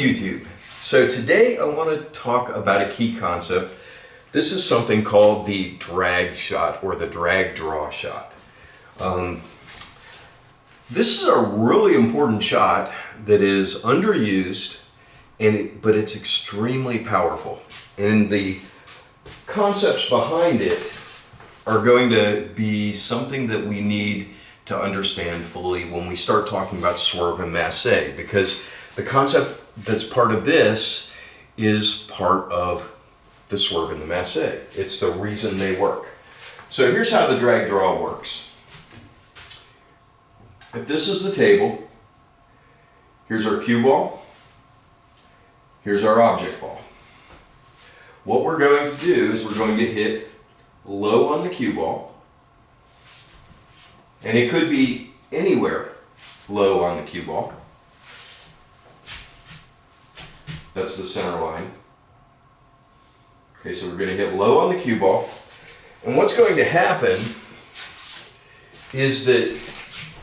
YouTube. So today I want to talk about a key concept. This is something called the drag shot or the drag draw shot. This is a really important shot that is underused, but it's extremely powerful. And the concepts behind it are going to be something that we need to understand fully when we start talking about swerve and masse, because the concept that's part of this is part of the swerve and the masse. It's the reason they work. So here's how the drag draw works. If this is the table, here's our cue ball, here's our object ball. What we're going to do is we're going to hit low on the cue ball, and it could be anywhere low on the cue ball. That's the center line. Okay, so we're going to hit low on the cue ball, and what's going to happen is that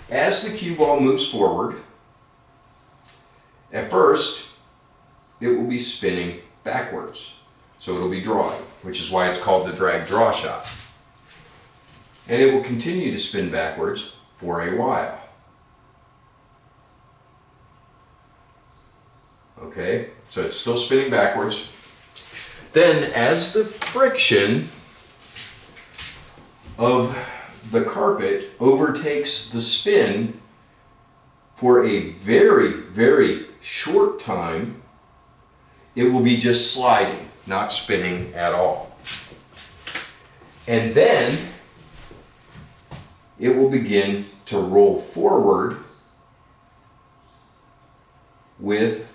as the cue ball moves forward, at first it will be spinning backwards. So it'll be drawing, which is why it's called the drag draw shot. And it will continue to spin backwards for a while. Okay, so it's still spinning backwards. Then as the friction of the carpet overtakes the spin for a very, very short time, it will be just sliding, not spinning at all. And then it will begin to roll forward with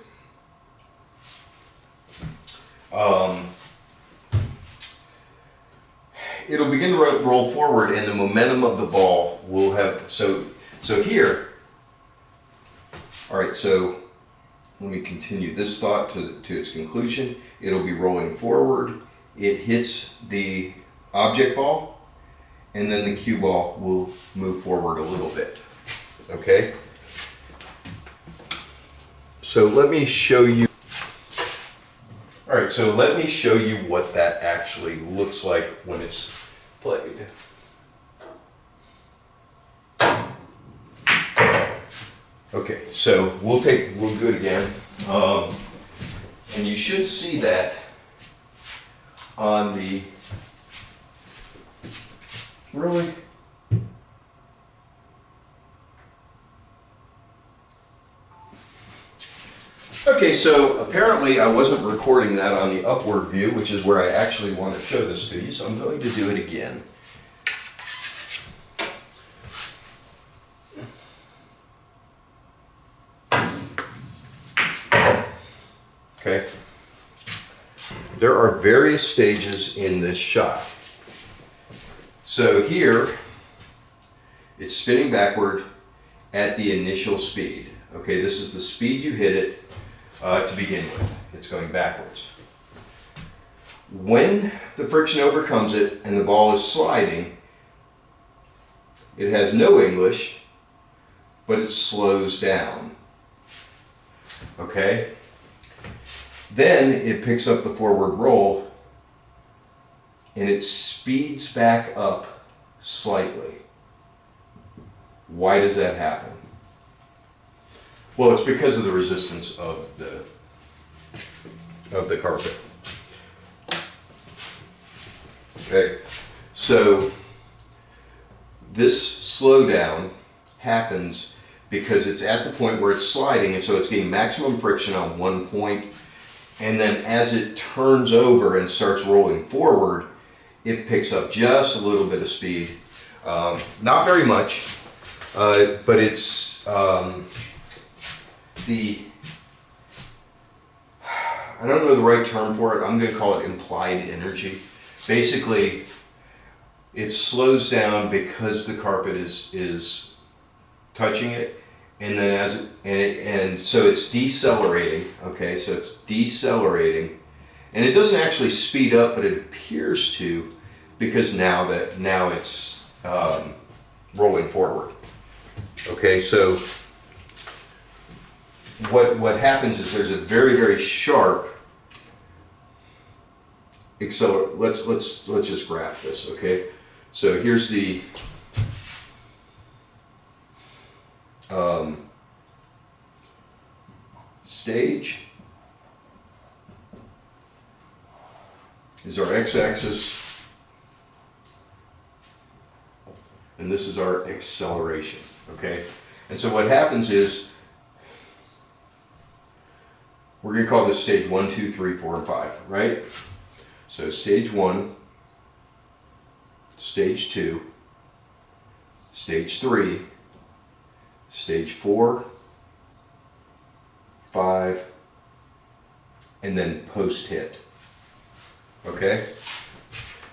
it'll begin to roll forward, and the momentum of the ball will have, so here, all right, so let me continue this thought to its conclusion. It'll be rolling forward, it hits the object ball, and then the cue ball will move forward a little bit, okay? So let me show you. All right, so let me show you what that actually looks like when it's played. Okay, so we'll do it again. And you should see that on the, really? Okay, so apparently I wasn't recording that on the upward view, which is where I actually want to show this to you, so I'm going to do it again. Okay. There are various stages in this shot. So here, it's spinning backward at the initial speed. Okay, this is the speed you hit it to begin with. It's going backwards. When the friction overcomes it and the ball is sliding, it has no English, but it slows down. Okay? Then it picks up the forward roll and it speeds back up slightly. Why does that happen? Well, it's because of the resistance of the carpet. Okay, so this slowdown happens because it's at the point where it's sliding, and so it's getting maximum friction on one point, and then as it turns over and starts rolling forward, it picks up just a little bit of speed. Not very much, but it's I don't know the right term for it. I'm going to call it implied energy. Basically, it slows down because the carpet is touching it, and then and so it's decelerating. Okay, so it's decelerating, and it doesn't actually speed up, but it appears to, because now it's rolling forward. Okay, so what happens is there's a very, very sharp let's just graph this, okay? So here's the stage is our x-axis, and this is our acceleration, okay? And so what happens is we're going to call this stage 1, 2, 3, 4, and 5, right? So stage 1, stage 2, stage 3, stage 4, 5, and then post hit. Okay?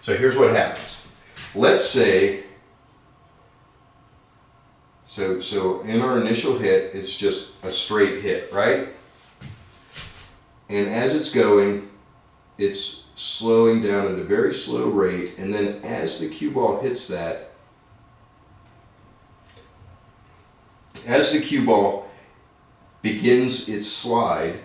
So here's what happens. Let's say, so in our initial hit, it's just a straight hit, right? And as it's going, it's slowing down at a very slow rate, and then as the cue ball hits that, as the cue ball begins its slide,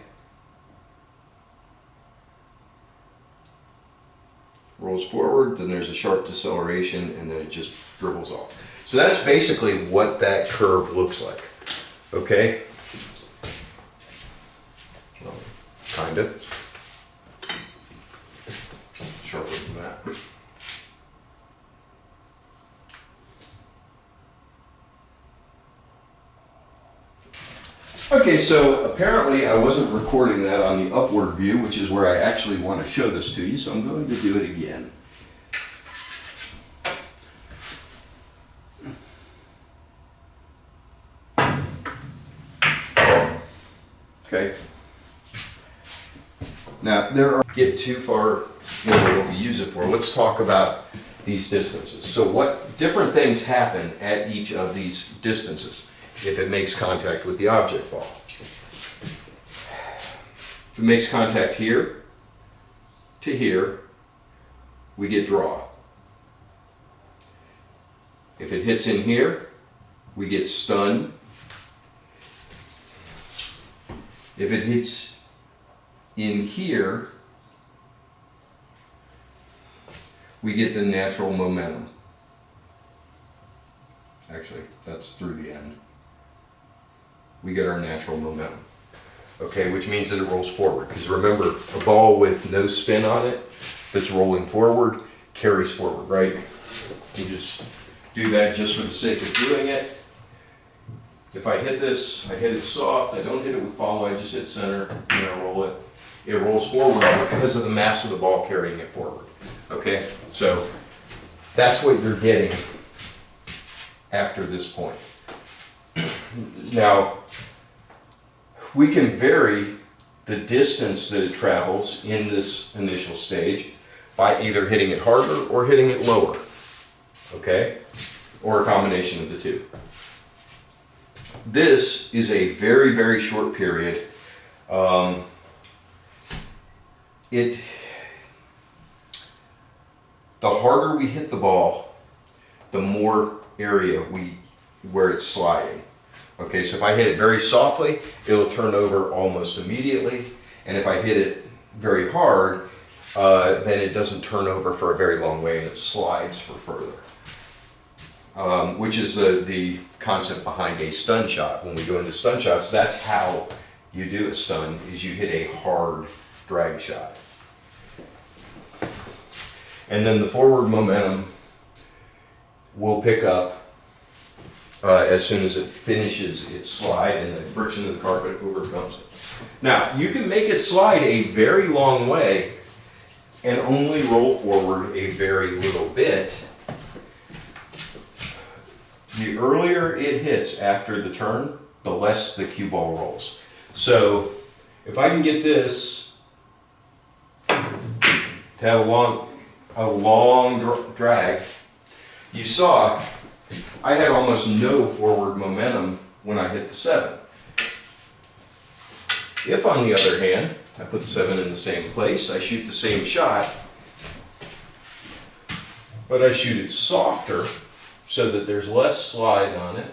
rolls forward, then there's a sharp deceleration, and then it just dribbles off. So that's basically what that curve looks like. Okay? Well, kind of. Sharper than that. Okay, so apparently I wasn't recording that on the upward view, which is where I actually want to show this to you, so I'm going to do it again. Okay. Now, get too far into what we use it for. Let's talk about these distances. So what different things happen at each of these distances if it makes contact with the object ball. If it makes contact here to here, we get draw. If it hits in here, we get stun. If it hits in here, we get the natural momentum. Actually, that's through the end. We get our natural momentum. Okay, which means that it rolls forward. Because remember, a ball with no spin on it that's rolling forward carries forward, right? We just do that just for the sake of doing it. If I hit this, I hit it soft, I don't hit it with follow, I just hit center, and I roll it. It rolls forward because of the mass of the ball carrying it forward. Okay, so that's what you're getting after this point. Now, we can vary the distance that it travels in this initial stage by either hitting it harder or hitting it lower, okay? Or a combination of the two. This is a very, very short period. The harder we hit the ball, the more area where it's sliding. Okay, so if I hit it very softly, it'll turn over almost immediately, and if I hit it very hard, then it doesn't turn over for a very long way and it slides for further. Which is the concept behind a stun shot. When we go into stun shots, that's how you do a stun, is you hit a hard drag shot. And then the forward momentum will pick up as soon as it finishes its slide, and the friction of the carpet overcomes it. Now, you can make it slide a very long way and only roll forward a very little bit. The earlier it hits after the turn, the less the cue ball rolls. So if I can get this to have a long drag, you saw I had almost no forward momentum when I hit the 7. If, on the other hand, I put the 7 in the same place, I shoot the same shot, but I shoot it softer so that there's less slide on it.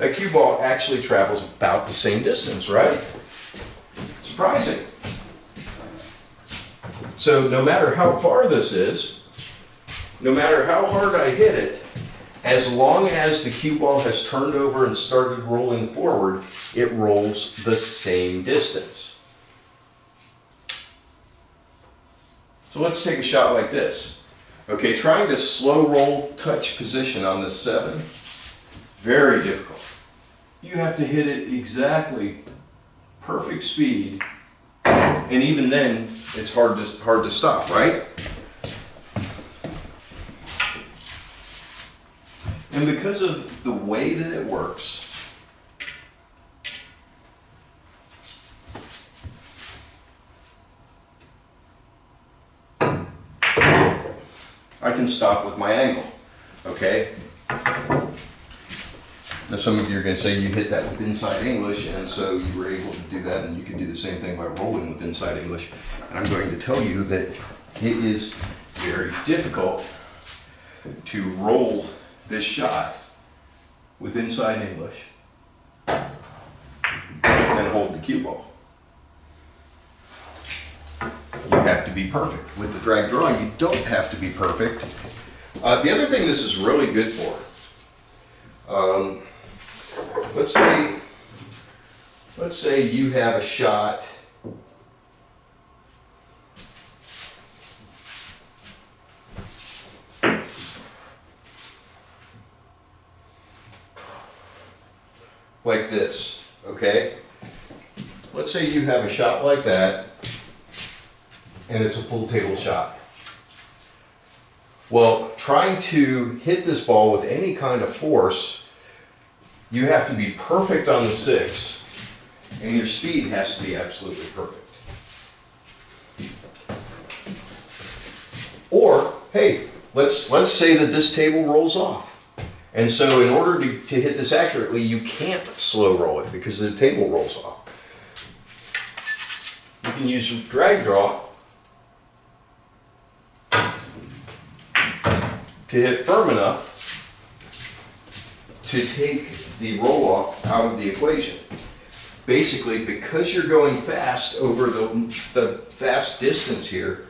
that cue ball actually travels about the same distance, right? Surprising. So no matter how far this is, no matter how hard I hit it, as long as the cue ball has turned over and started rolling forward, it rolls the same distance. So let's take a shot like this. Okay, trying to slow roll touch position on this 7, very difficult. You have to hit it exactly perfect speed, and even then it's hard to stop, right? And because of the way that it works, I can stop with my angle, okay? Now some of you are going to say you hit that with inside English, and so you were able to do that, and you can do the same thing by rolling with inside English. And I'm going to tell you that it is very difficult to roll this shot with inside English and hold the cue ball. You have to be perfect. With the drag draw, you don't have to be perfect. The other thing this is really good for, let's say you have a shot like this, okay? Let's say you have a shot like that, and it's a full table shot. Well, trying to hit this ball with any kind of force, you have to be perfect on the 6, and your speed has to be absolutely perfect. Or, hey, let's say that this table rolls off. And so in order to hit this accurately, you can't slow roll it because the table rolls off. You can use drag draw to hit firm enough to take the roll off out of the equation. Basically, because you're going fast over the vast distance here,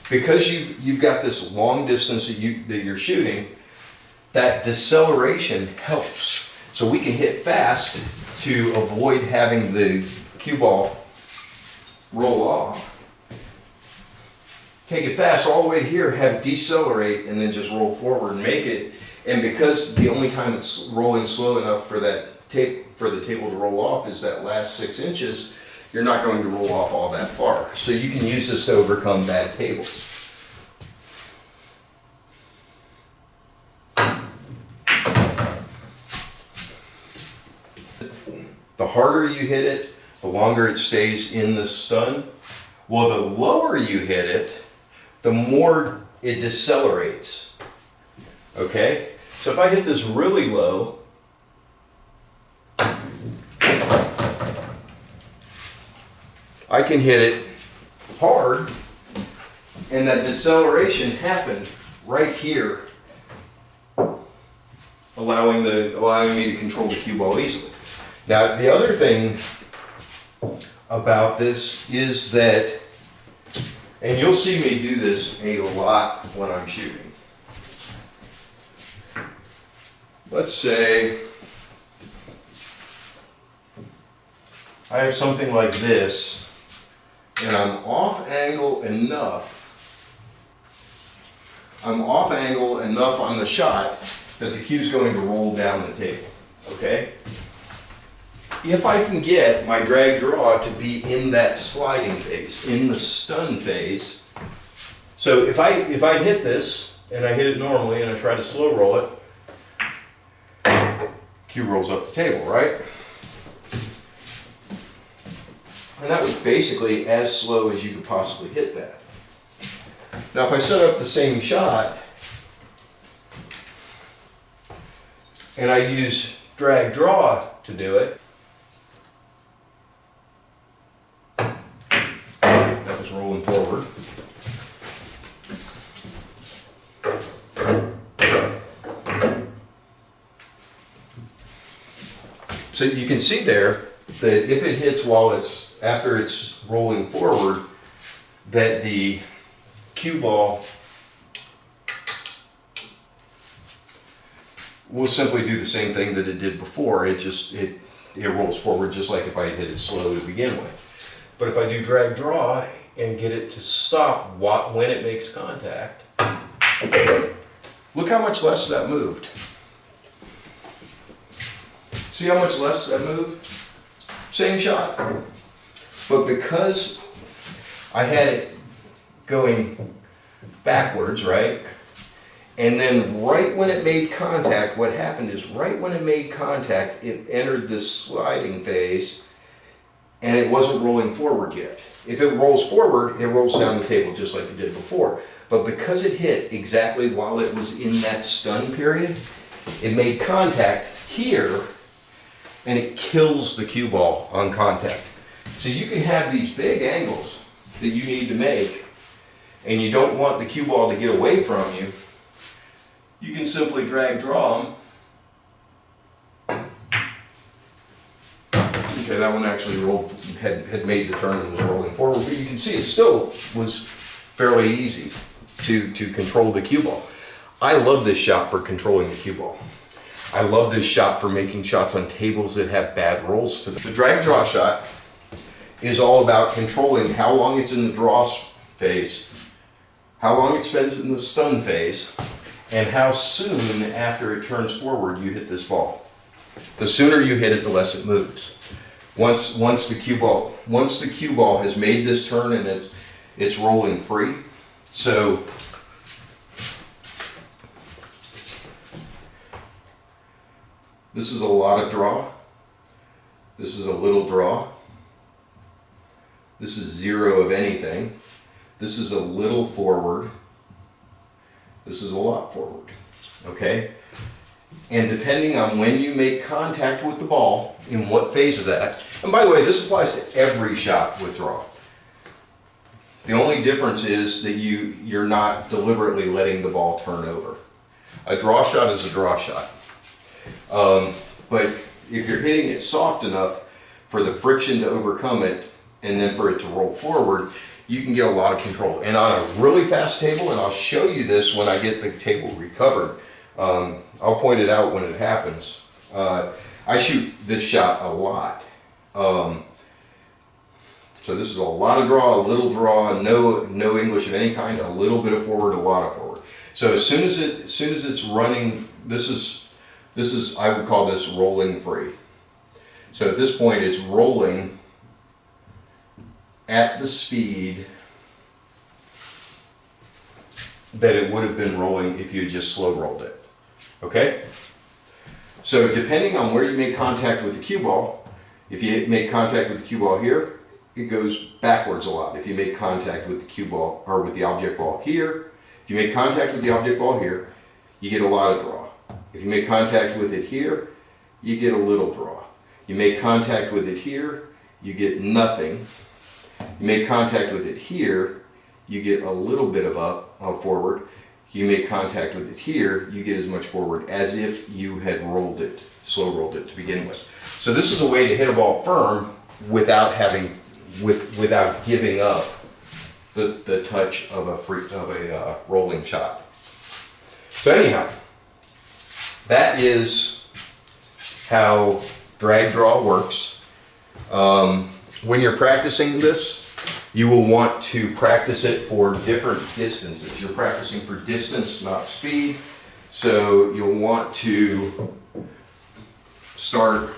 because you've got this long distance that you're shooting, that deceleration helps. So we can hit fast to avoid having the cue ball roll off. Take it fast all the way to here, have it decelerate, and then just roll forward and make it. And because the only time it's rolling slow enough for the table to roll off is that last 6 inches, you're not going to roll off all that far. So you can use this to overcome bad tables. The harder you hit it, the longer it stays in the stun. Well, the lower you hit it, the more it decelerates. Okay? So if I hit this really low, I can hit it hard, and that deceleration happened right here, allowing me to control the cue ball easily. Now, the other thing about this is that, and you'll see me do this a lot when I'm shooting. Let's say I have something like this, and I'm off angle enough on the shot that the cue's going to roll down the table, okay? If I can get my drag draw to be in that sliding phase, in the stun phase, so if I hit this, and I hit it normally, and I try to slow roll it, cue rolls up the table, right? And that was basically as slow as you could possibly hit that. Now if I set up the same shot, and I use drag draw to do it, that was rolling forward. So you can see there that if it hits after it's rolling forward, that the cue ball will simply do the same thing that it did before. It rolls forward just like if I hit it slow to begin with. But if I do drag draw and get it to stop when it makes contact, look how much less that moved. See how much less that moved? Same shot. But because I had it going backwards, right? And then right when it made contact, what happened is right when it made contact, it entered this sliding phase and it wasn't rolling forward yet. If it rolls forward, it rolls down the table just like it did before. But because it hit exactly while it was in that stun period, it made contact here and it kills the cue ball on contact. So you can have these big angles that you need to make and you don't want the cue ball to get away from you. You can simply drag draw them. Okay, that one actually had made the turn and was rolling forward, but you can see it still was fairly easy to control the cue ball. I love this shot for controlling the cue ball. I love this shot for making shots on tables that have bad rolls to them. The drag draw shot is all about controlling how long it's in the draw phase, how long it spends in the stun phase, and how soon after it turns forward you hit this ball. The sooner you hit it, the less it moves. Once the cue ball has made this turn and it's rolling free. So this is a lot of draw. This is a little draw. This is zero of anything. This is a little forward. This is a lot forward, okay? And depending on when you make contact with the ball, in what phase of that, and by the way, this applies to every shot with draw. The only difference is that you're not deliberately letting the ball turn over. A draw shot is a draw shot. But if you're hitting it soft enough for the friction to overcome it, and then for it to roll forward, you can get a lot of control. And on a really fast table, and I'll show you this when I get the table recovered, I'll point it out when it happens. I shoot this shot a lot. So this is a lot of draw, a little draw, no English of any kind, a little bit of forward, a lot of forward. So as soon as it's running, this is I would call this rolling free. So at this point it's rolling at the speed that it would have been rolling if you had just slow rolled it. Okay? So depending on where you make contact with the cue ball, if you make contact with the cue ball here, it goes backwards a lot. If you make contact with the cue ball or with the object ball here, if you make contact with the object ball here, you get a lot of draw. If you make contact with it here, you get a little draw. You make contact with it here, you get nothing. You make contact with it here, you get a little bit of forward. You make contact with it here, you get as much forward as if you had rolled it, slow rolled it to begin with. So this is a way to hit a ball firm without giving up the touch of a rolling shot. So anyhow, that is how drag draw works. When you're practicing this, you will want to practice it for different distances. You're practicing for distance, not speed. So you'll want to start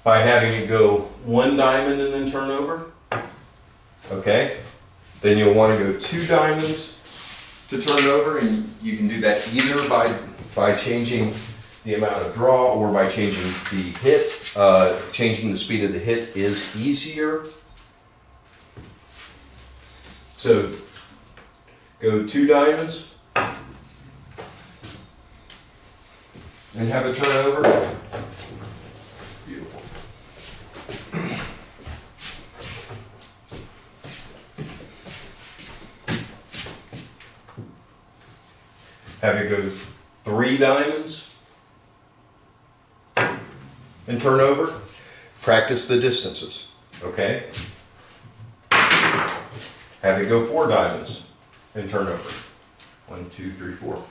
by having it go one diamond and then turn over. Okay? Then you'll want to go 2 diamonds to turn over, and you can do that either by changing the amount of draw or by changing the hit. Changing the speed of the hit is easier. So go 2 diamonds and have it turn over. Beautiful. Have it go 3 diamonds and turn over. Practice the distances, okay? Have it go 4 diamonds and turn over. 1, 2, 3, 4.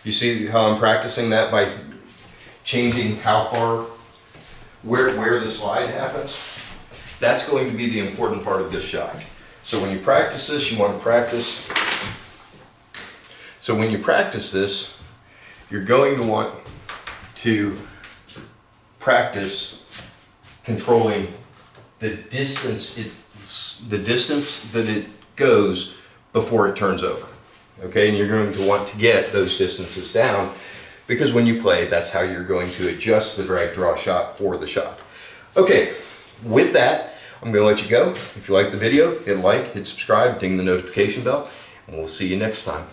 You see how I'm practicing that by changing how far, where the slide happens? That's going to be the important part of this shot. So when you practice this, you want to practice. So when you practice this, you're going to want to practice controlling the distance that it goes before it turns over. Okay, and you're going to want to get those distances down, because when you play, that's how you're going to adjust the drag draw shot for the shot. Okay, with that, I'm going to let you go. If you like the video, hit like, hit subscribe, ding the notification bell, and we'll see you next time.